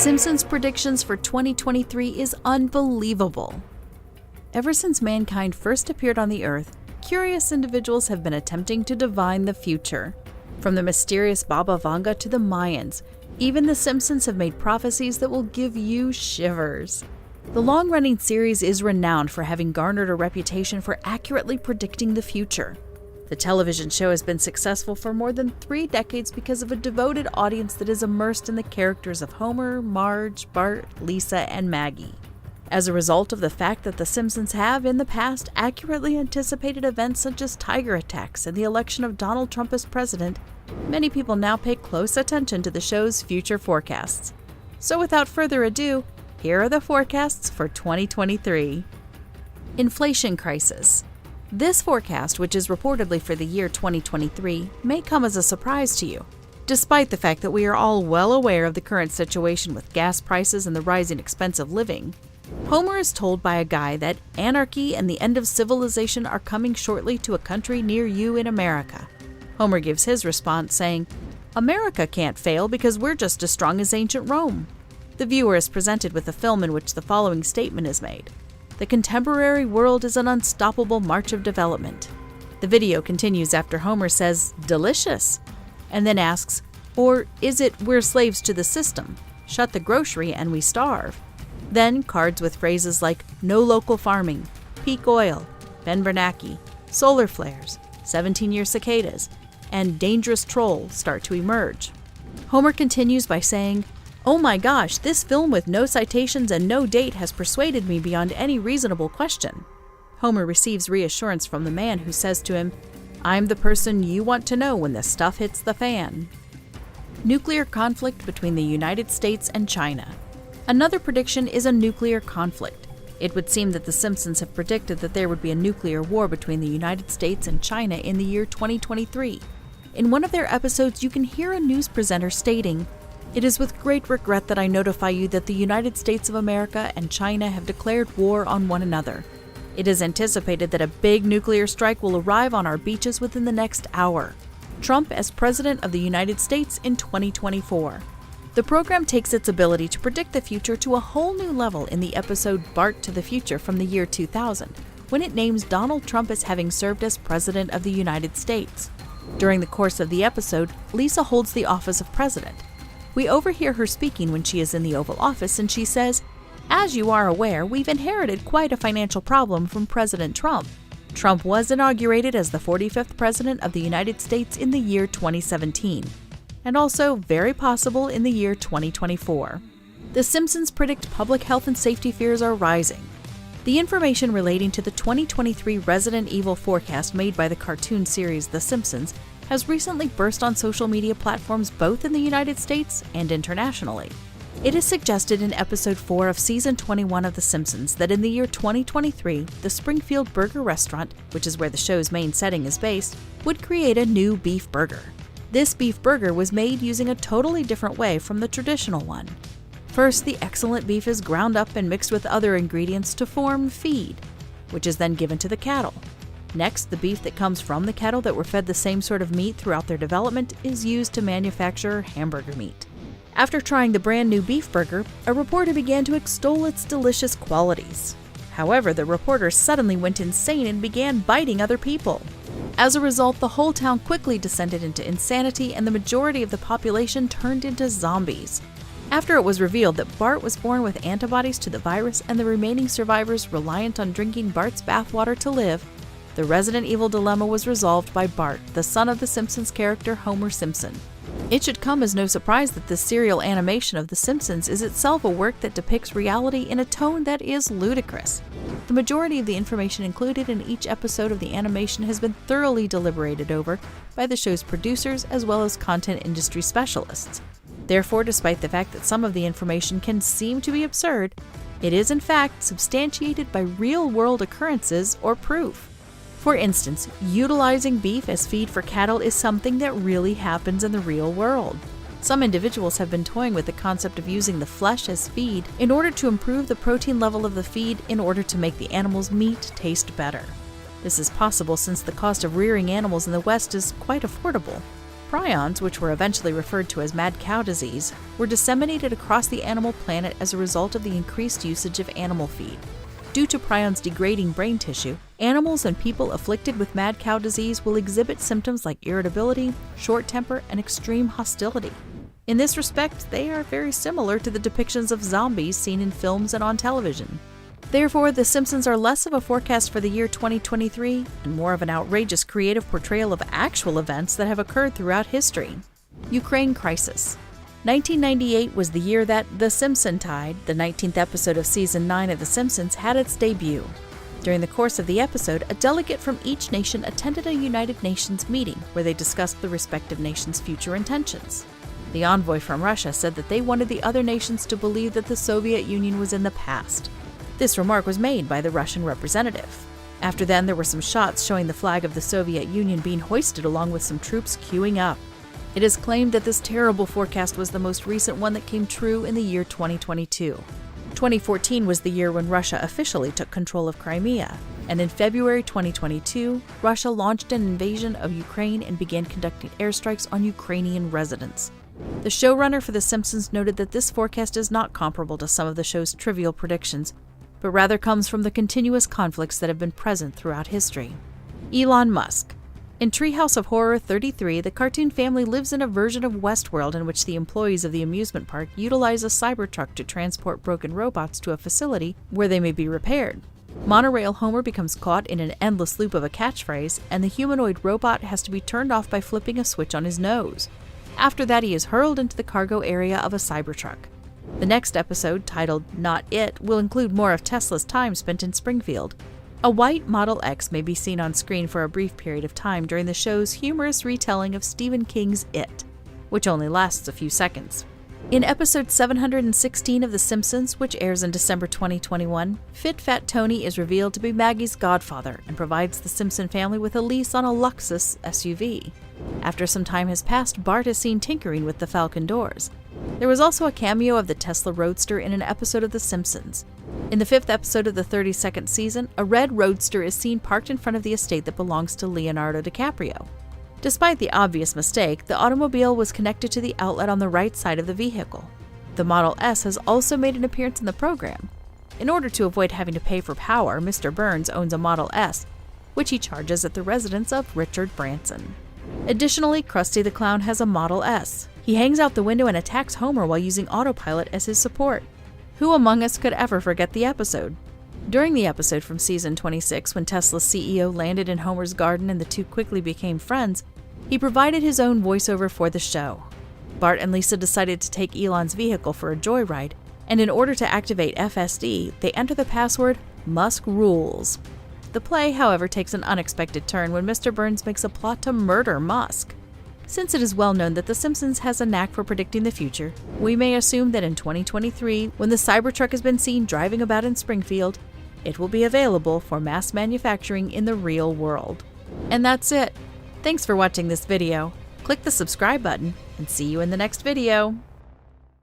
Simpsons' predictions for 2023 is unbelievable. Ever since mankind first appeared on the Earth, curious individuals have been attempting to divine the future. From the mysterious Baba Vanga to the Mayans, even the Simpsons have made prophecies that will give you shivers. The long-running series is renowned for having garnered a reputation for accurately predicting the future. The television show has been successful for more than 3 decades because of a devoted audience that is immersed in the characters of Homer, Marge, Bart, Lisa, and Maggie. As a result of the fact that The Simpsons have, in the past, accurately anticipated events such as tiger attacks and the election of Donald Trump as president, many people now pay close attention to the show's future forecasts. So without further ado, here are the forecasts for 2023. Inflation crisis. This forecast, which is reportedly for the year 2023, may come as a surprise to you, despite the fact that we are all well aware of the current situation with gas prices and the rising expense of living. Homer is told by a guy that anarchy and the end of civilization are coming shortly to a country near you in America. Homer gives his response saying, "America can't fail because we're just as strong as ancient Rome." The viewer is presented with a film in which the following statement is made: "The contemporary world is an unstoppable march of development." The video continues after Homer says, "Delicious," and then asks, "Or is it we're slaves to the system? Shut the grocery and we starve?" Then cards with phrases like "no local farming," "peak oil," "Ben Bernanke," "solar flares," 17-year cicadas, and "dangerous troll" start to emerge. Homer continues by saying, "Oh my gosh, this film with no citations and no date has persuaded me beyond any reasonable question." Homer receives reassurance from the man who says to him, "I'm the person you want to know when the stuff hits the fan." Nuclear conflict between the United States and China. Another prediction is a nuclear conflict. It would seem that The Simpsons have predicted that there would be a nuclear war between the United States and China in the year 2023. In one of their episodes, you can hear a news presenter stating, "It is with great regret that I notify you that the United States of America and China have declared war on one another. It is anticipated that a big nuclear strike will arrive on our beaches within the next hour. Trump as President of the United States in 2024. The program takes its ability to predict the future to a whole new level in the episode Bart to the Future from the year 2000, when it names Donald Trump as having served as President of the United States. During the course of the episode, Lisa holds the office of President. We overhear her speaking when she is in the Oval Office, and she says, "As you are aware, we've inherited quite a financial problem from President Trump. Trump was inaugurated as the 45th President of the United States in the year 2017. And also very possible in the year 2024. The Simpsons predict public health and safety fears are rising. The information relating to the 2023 Resident Evil forecast made by the cartoon series The Simpsons has recently burst on social media platforms both in the United States and internationally. It is suggested in episode 4 of season 21 of The Simpsons that in the year 2023, the Springfield Burger restaurant, which is where the show's main setting is based, would create a new beef burger. This beef burger was made using a totally different way from the traditional one. First, the excellent beef is ground up and mixed with other ingredients to form feed, which is then given to the cattle. Next, the beef that comes from the cattle that were fed the same sort of meat throughout their development is used to manufacture hamburger meat. After trying the brand new beef burger, a reporter began to extol its delicious qualities. However, the reporter suddenly went insane and began biting other people. As a result, the whole town quickly descended into insanity and the majority of the population turned into zombies. After it was revealed that Bart was born with antibodies to the virus and the remaining survivors reliant on drinking Bart's bathwater to live, the Resident Evil dilemma was resolved by Bart, the son of the Simpsons character Homer Simpson. It should come as no surprise that this serial animation of The Simpsons is itself a work that depicts reality in a tone that is ludicrous. The majority of the information included in each episode of the animation has been thoroughly deliberated over by the show's producers as well as content industry specialists. Therefore, despite the fact that some of the information can seem to be absurd, it is in fact substantiated by real-world occurrences or proof. For instance, utilizing beef as feed for cattle is something that really happens in the real world. Some individuals have been toying with the concept of using the flesh as feed in order to improve the protein level of the feed in order to make the animal's meat taste better. This is possible since the cost of rearing animals in the West is quite affordable. Prions, which were eventually referred to as mad cow disease, were disseminated across the animal planet as a result of the increased usage of animal feed. Due to prions degrading brain tissue, animals and people afflicted with mad cow disease will exhibit symptoms like irritability, short temper, and extreme hostility. In this respect, they are very similar to the depictions of zombies seen in films and on television. Therefore, The Simpsons are less of a forecast for the year 2023 and more of an outrageous creative portrayal of actual events that have occurred throughout history. Ukraine crisis. 1998 was the year that The Simpsons-tide, the 19th episode of Season 9 of The Simpsons, had its debut. During the course of the episode, a delegate from each nation attended a United Nations meeting where they discussed the respective nations' future intentions. The envoy from Russia said that they wanted the other nations to believe that the Soviet Union was in the past. This remark was made by the Russian representative. After then, there were some shots showing the flag of the Soviet Union being hoisted along with some troops queuing up. It is claimed that this terrible forecast was the most recent one that came true in the year 2022. 2014 was the year when Russia officially took control of Crimea, and in February 2022, Russia launched an invasion of Ukraine and began conducting airstrikes on Ukrainian residents. The showrunner for The Simpsons noted that this forecast is not comparable to some of the show's trivial predictions, but rather comes from the continuous conflicts that have been present throughout history. Elon Musk. In Treehouse of Horror 33, the cartoon family lives in a version of Westworld in which the employees of the amusement park utilize a Cybertruck to transport broken robots to a facility where they may be repaired. Monorail Homer becomes caught in an endless loop of a catchphrase, and the humanoid robot has to be turned off by flipping a switch on his nose. After that, he is hurled into the cargo area of a Cybertruck. The next episode, titled Not It, will include more of Tesla's time spent in Springfield. A white Model X may be seen on screen for a brief period of time during the show's humorous retelling of Stephen King's It, which only lasts a few seconds. In episode 716 of The Simpsons, which airs in December 2021, Fit Fat Tony is revealed to be Maggie's godfather and provides the Simpson family with a lease on a Lexus SUV. After some time has passed, Bart is seen tinkering with the Falcon doors. There was also a cameo of the Tesla Roadster in an episode of The Simpsons. In the 5th episode of the 32nd season, a red Roadster is seen parked in front of the estate that belongs to Leonardo DiCaprio. Despite the obvious mistake, the automobile was connected to the outlet on the right side of the vehicle. The Model S has also made an appearance in the program. In order to avoid having to pay for power, Mr. Burns owns a Model S, which he charges at the residence of Richard Branson. Additionally, Krusty the Clown has a Model S. He hangs out the window and attacks Homer while using autopilot as his support. Who among us could ever forget the episode? During the episode from season 26, when Tesla's CEO landed in Homer's garden and the two quickly became friends, he provided his own voiceover for the show. Bart and Lisa decided to take Elon's vehicle for a joyride, and in order to activate FSD, they enter the password Musk Rules. The play, however, takes an unexpected turn when Mr. Burns makes a plot to murder Musk. Since it is well known that The Simpsons has a knack for predicting the future, we may assume that in 2023, when the Cybertruck has been seen driving about in Springfield, it will be available for mass manufacturing in the real world. And that's it. Thanks for watching this video. Click the subscribe button and see you in the next video.